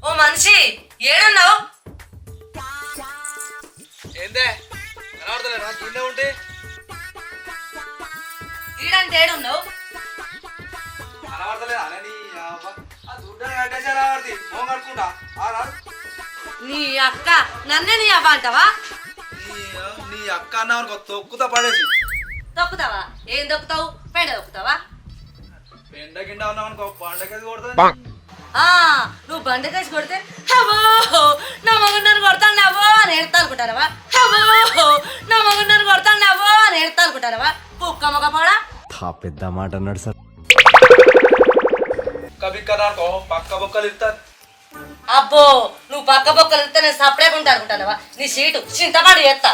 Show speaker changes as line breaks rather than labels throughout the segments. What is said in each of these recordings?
ఓ మనిషి ఏడున్నావు?
ఏందే కనబడతలేనా? గిన్నె ఉంటే
ఈడంటే ఏడున్నావు?
కనబడతలేదా? దుడ్డని కట్టేసారా? మోం కట్టుకుంటా
నీ అక్క నన్నే నీ అవ్వ అంటావా?
నీ అక్క అన్నావు తొక్కుతా పడేసి.
తొక్కుతావా? ఏం తొక్కుతావు? పెండ తొక్కుతావా?
పెండ గిండ ఉన్నావు అనుకో పండగది కొడుతుంది.
నువ్వు బండకేసి కొడితే హవో నా మగుండను కొడతావు అని ఏడుతా అనుకుంటానవా? హవో నా మగుండను కొడతావు అని ఏడుతా అనుకుంటానవా? కుక్క మొగ పోడా
పెద్ద మాట అన్నాడు సార్.
అనుకో పక్క బొక్కలు ఇస్తారు.
అబ్బో నువ్వు పక్క బొక్కలు ఇస్తే నేను సపరేట్ ఉంటా అనుకుంటానవా? నీ సీటు చింతపాడు చేస్తా.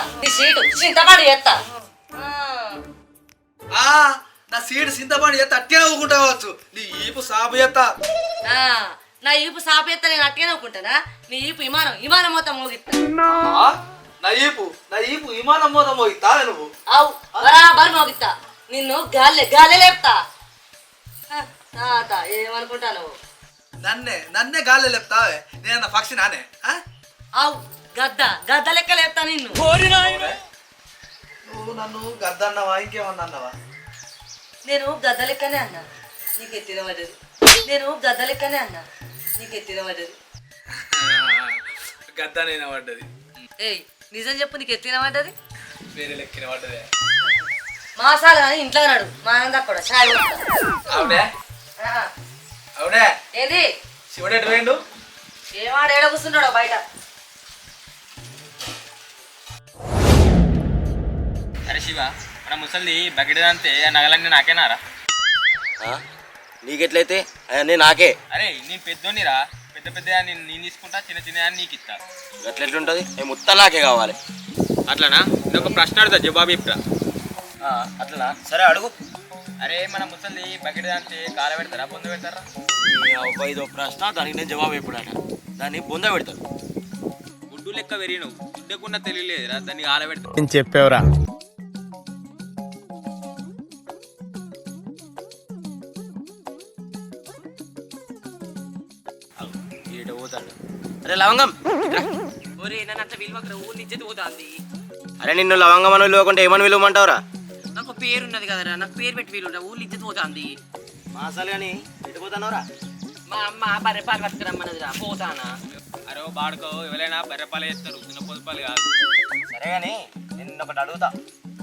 నా సీటు సింతపడి చేస్తా అట్టే నవ్వుకుంటా కావచ్చు. నీ ఈపు సాపు చేస్తా.
నా ఈపు సాపు చేస్తా నేను అట్టే నవ్వుకుంటానా? నీ ఈపు విమానం మొత్తం మోగిస్తా.
నా ఈపు విమానం మొత్తం మోగిస్తా నువ్వు.
అవు బరాబర్ మోగిస్తా. నిన్ను గాలి లేపుతా. ఏమనుకుంటా నువ్వు?
నన్నే గాలి లేపుతావే? నేను పక్షి నానే?
అవు గద్ద లెక్క లేపుతా నిన్ను.
నువ్వు నన్ను గద్ద అన్నావా ఇంకేమన్నా అన్నావా?
నేను గద్ద లెక్కనే అన్నా, నీకు ఎత్తిన పడ్డది.
గద్ద నేను పడ్డది.
ఏయ్ నిజం చెప్పు, నీకు ఎత్తిన పడ్డది?
వేరే లెక్కిన పడ్డదే.
మాసాలు కానీ ఇంట్లో నాడు మా ఆనంద కూడా చాయ్
అవునే
ఏంది
శివుడు ఎటు పోయిండు?
ఏమాడు ఏడ కూర్చున్నాడో బయట.
అరే శివ, మన ముసలి బకెట్ అంతే నగలన్నీ నాకేనారా?
నీకెట్లయితే అవన్నీ నాకే.
అరే నేను పెద్దోనిరా, పెద్ద నేను తీసుకుంటా, చిన్న నీకు ఇస్తా.
ఎట్లెట్లుంటది? మొత్తం నాకే కావాలి.
అట్లనా? నేను ఒక ప్రశ్న అడుగుతా, జవాబు ఇప్పుడా.
అట్లనా? సరే అడుగు.
అరే మన ముసలి బకెట్ అంతే కాల పెడతారా, బొంద పెడతారా?
ఇదో ప్రశ్న, దానికి నేను జవాబు ఎప్పుడట దాన్ని బొంద పెడతారు.
గుడ్డు లెక్క వెరీ నువ్వు గుడ్డకున్నా తెలియలేదురా, దాన్ని కాల పెడతారు.
నేను చెప్పేవరా? పోతాడు. అరే లవంగం, అరే నిన్ను లవంగం అని విలువకుంటే ఏమని విలువమంటావురా?
నాకు పేరు ఉన్నది కదరా, నాకు పేరు పెట్టి వీలు ఊళ్ళు ఇచ్చేది పోతాంది.
అసలు కానీ ఎటుపోతానవరా?
మా అమ్మ బర్రెపాలు పట్టుకురమ్మన్నదిరా, పోతానా?
అరే బాడుకో, ఎవరైనా బర్రెపాలు వేస్తారు, చిన్న పొదుపాలు కాదు.
సరే కానీ నిన్ను ఒకటి అడుగుతా,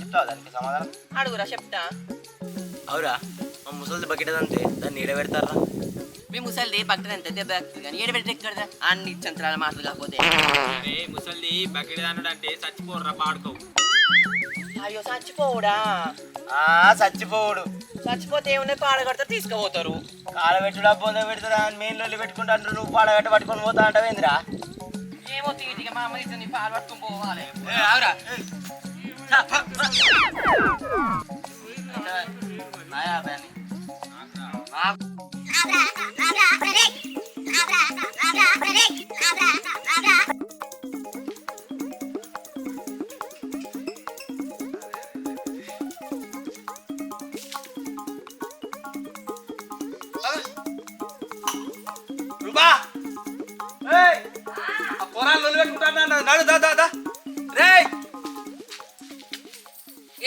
చెప్తావా దానికి సమాధానం?
అడుగురా చెప్తా.
అవురా, మా ముసలిది బకెట్ అంతే, దాన్ని ఈడ పెడతారా?
మీ ముసలిది పక్కన ఎంత దెబ్బ కానీ ఏడబెట్టి ఎక్కడ అన్ని చంత్రాల మాటలు కాకపోతే.
అరే ముసలిది బకెట్ అన్నాడు అంటే చచ్చిపోర్రా బాడుకో.
అయ్యో చచ్చిపోవుడా?
చచ్చిపోవుడు.
చచ్చిపోతే ఏమన్నా పాడగడతా తీసుకుపోతారు.
కాలబెట్టుడా బొంద పెడతారా అని మెయిన్ లోళ్ళు పెట్టుకుంటా, నువ్వు పాడగట్ట పట్టుకొని పోతా అంటావేందిరా?
ఏమో తీటిగా మా అమ్మ ఇచ్చి పాలు పట్టుకొని పోవాలి.
అవురా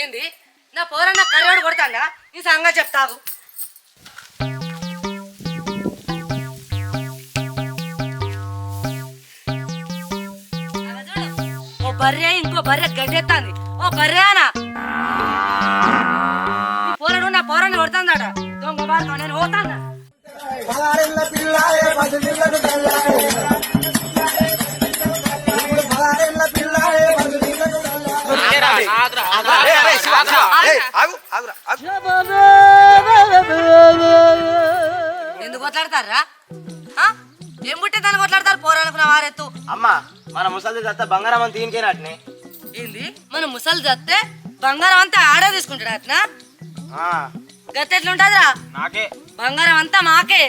ఏంది నా పోరన్న కర్రోడు కొడతాడా? నీ సంగతి చెప్తావు. ఓ బర్రె ఇంకో బర్రె గడ్డెత్తాంది. ఓ బర్రెనా పోరడు నా పోరాన్ని కొడతాందట. దొంగ బాగా నేను పోతాను. ఎందుకు కొట్లాడతారా? ఏం పుట్టే దాన్ని కొట్లాడతారు పోరానుకున్న వారెత్తు.
అమ్మా మన ముసలి దత్త బంగారం అని తీనికేనట్నే.
ఏంది మన ముసలి దత్తే బంగారం అంతా ఆడే తీసుకుంటాడు అట్నా? గత్త ఎట్లుంటదిరా?
నాకే
బంగారం అంతా మాకే.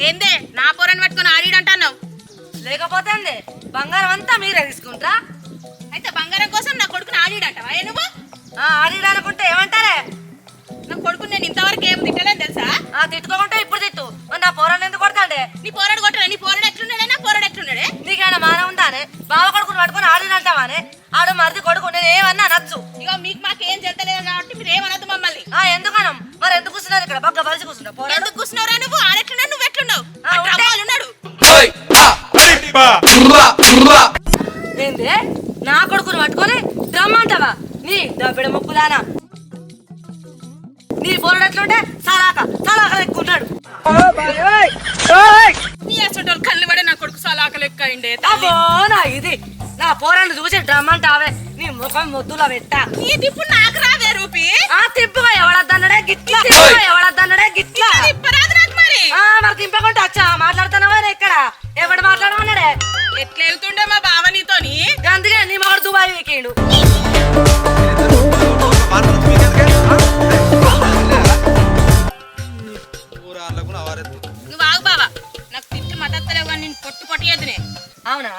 ఏందే నా పోరాన్ని పట్టుకుని ఆడిడంటున్నావు?
లేకపోతే బంగారం అంతా మీరే తీసుకుంటారా?
అయితే బంగారం కోసం నా కొడుకుని ఆడిడంటావా? నువ్వు
ఆడిడనుకుంటే ఏమంటారే?
నా కొడుకు నేను ఇంతవరకు ఏం తిట్టలేను తెలుసా?
తిట్టుకోకుంటే ఇప్పుడు తిట్టు. మరి నా పోరాన్ని ఎందుకు కొడతాండే?
నీ పోరాడు కొట్టరా? నీ పోరాడు ఎట్లున్నాడే? నా
అల్లుడు అంటావానే ఆడు మరిది కొడుకు నేను ఏమన్నా నచ్చు
ఇగో మీకు మాకేం చెప్తలేదు కాబట్టి మీరు ఏమనద్దు మమ్మల్ని.
ఎందుకనం మరి ఎందుకు కూర్చున్నారు ఇక్కడ బగ్గ బలిసి కూర్చుంటా పోరాడు
ఎందుకు కూర్చున్నారా నువ్వు? ఆడెట్లున్నాడు నువ్వు ఎట్లున్నావు?
ఉంటే-
రమ్మాలున్నాడు.
ఏంది నా కొడుకుని పట్టుకొని రమ్మంటావా నీ దబ్బిడ ముక్కులానా నీ పోరాడు ఎట్లుంటే సలాక ఎక్కున్నాడు
నీ అసలు కళ్ళు పడే నా కొడుకు సలాక లెక్క అయిండే.
అబ్బో నా ఇది నా పోరాడు చూసి రమ్మంటావే నీ ముఖం మొద్దులో పెట్టా
నీ తిప్పు నాకు రాదే రూపి.
తిప్పుగా ఎవడద్దన్నడే గిట్లా ఎవడద్దన్నడే గిట్లా
తిప్పరాదు నాకు మరి.
మరి తింపకుండా వచ్చా మాట్లాడుతున్నావా ఇక్కడ ఎవడు మాట్లాడమన్నాడే
ఎట్లా వెళ్తుండే మా బావ నీతోని?
అందుకే నీ మగడు దుబాయ్ వీకేండు
నువ్వు ఆగు బావా, నాకు తిట్లు మద్దతలేవు కానీ నేను పొట్టు పొట్టేదునే.
అవునా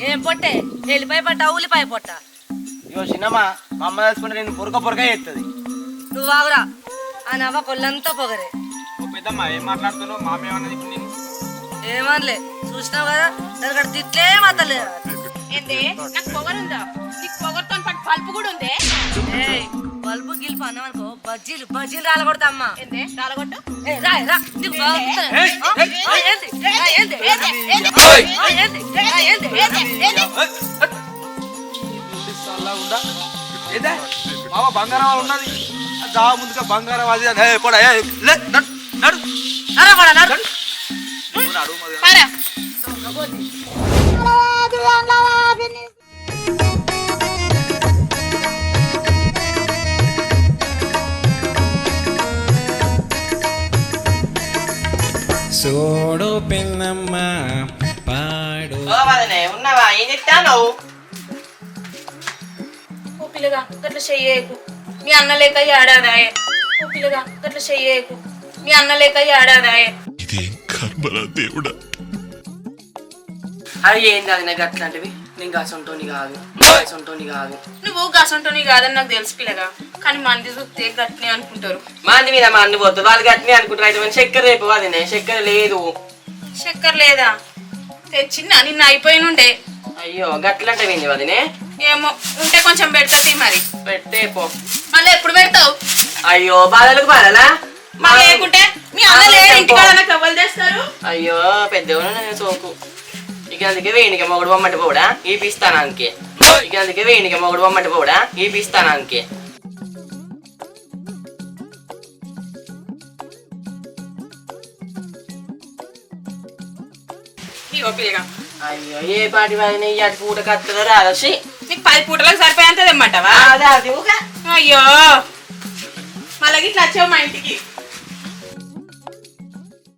ఏం పొట్టే ఎల్లిపాయ పట్ట ఉల్లిపాయ పొట్ట
ఇగో చిన్నమ్మ మా అమ్మ తెలుసుకుంటే నేను పొరక చేస్తుంది.
నువ్వు ఆగురా ఆ నవ్వ కొల్లంతా పొగరే
ఓ పెద్దమ్మ ఏం మాట్లాడుతున్నావు మామ ఏమన్నది ఇప్పుడు నేను
ఏమనలే చూసినావు కదా దానికి తిట్లే మాతలేదు
ఏందే నాకు పొగరుందా? నీకు పొగరుతో పాటు పల్పు కూడా ఉందే.
బల్బు గిల్పు అన్నామనుకో బజ్జీలు రాలకూడదు అమ్మా
ఏందే రాలగొట్టు.
రాయ్ రా నీకు బాగుంటుంది. ఏంది? ఏంది?
మామ బంగారం ఉన్నది దా ముందుగా బంగారం అది పోడా నడు
అరే వాడా నడు.
పారా.
సోడు పిన్నమ్మ పాడు
ఉన్నావా ఏం చెప్తాను?
ఓ పిల్లగా గట్ల చెయ్యేకు మీ అన్న లేక ఏడాదాయే. ఓ పిల్లగా గట్ల చెయ్యేకు మీ అన్న లేక ఏడాదాయే.
ఇదేం కర్మరా దేవుడా.
అది ఏంది అది నాకు అట్లాంటివి? నేను గసంటోని కాదు
నువ్వు గసంటోని కాదని నాకు తెలుసు పిల్లగా, కానీ మంది చూస్తే గట్నే అనుకుంటారు.
మంది మీద మంది పోతుంది వాళ్ళు గట్టినే అనుకుంటారు. అయితే చక్కెర రేపు అది చక్కెర లేదు.
చక్కెర లేదా? తెచ్చిందా నిన్న అయిపోయినుండే.
అయ్యో గట్లంటే ఏంది వదినే?
ఏమో ఉంటే కొంచెం పెడతాయి మరి.
పెట్టే పో.
మళ్ళీ ఎప్పుడు పెడతావు?
అయ్యో బాధలకు బాధలా
మళ్ళీ లేకుంటే మీ అన్న లేడు ఇంటికాడ నాకు ఎవరు చేస్తారు?
అయ్యో పెద్దవాడు సోకు. ఇక అందుకే వేణిక మొగుడు బొమ్మటి పోడా ఈ పిస్తానానికి. ఇక అందుకే వేణిక మొగుడు బొమ్మటి పోడా ఈ పిస్తానానికి.
ఇగో పిల్లగా
అయ్యో ఏ పాటి వాడిని అటు పూట కత్తదో రాదోసి.
నీకు 10 పూటలకు సరిపోయేంత తెమ్మంటావా?
అదే అది ఊగా.
అయ్యో మళ్ళీ గిట్లా వచ్చావు మా ఇంటికి.